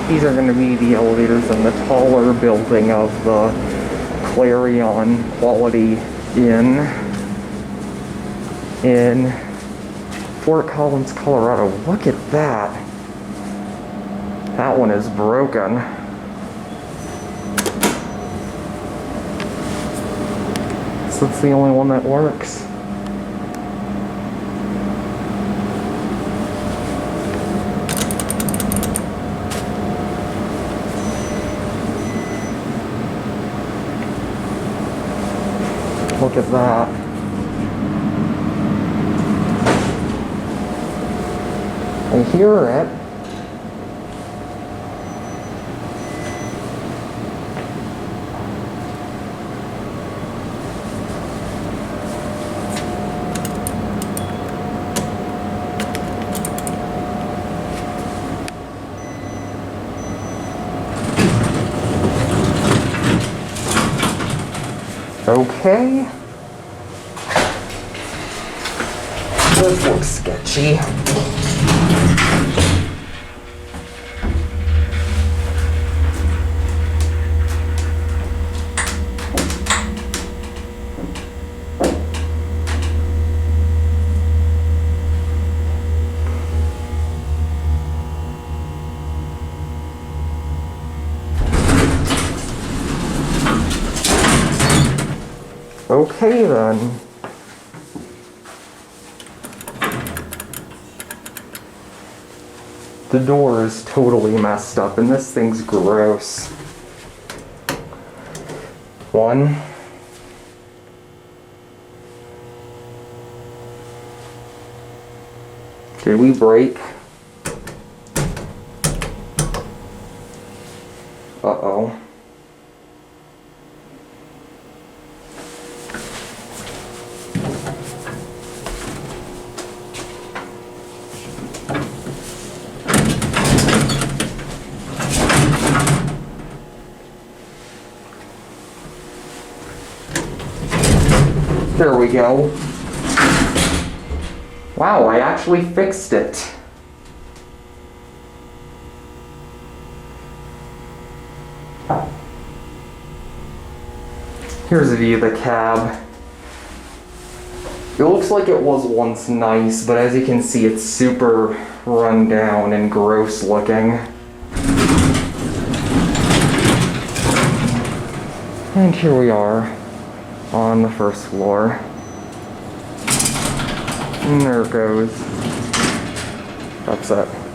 These are going to be the elevators in the taller building of the Clarion Quality Inn in Fort Collins, Colorado. Look at that. That one is broken. So it's the only one that works. Look at that. I hear it. Okay. This looks sketchy. Okay then. The door is totally messed up and this thing's gross. One. Did we break? Uh-oh. There we go. Wow, I actually fixed it. Here's a view of the cab. It looks like it was once nice, but as you can see, it's super run down and gross looking. And here we are on the first floor. And there it goes. That's it.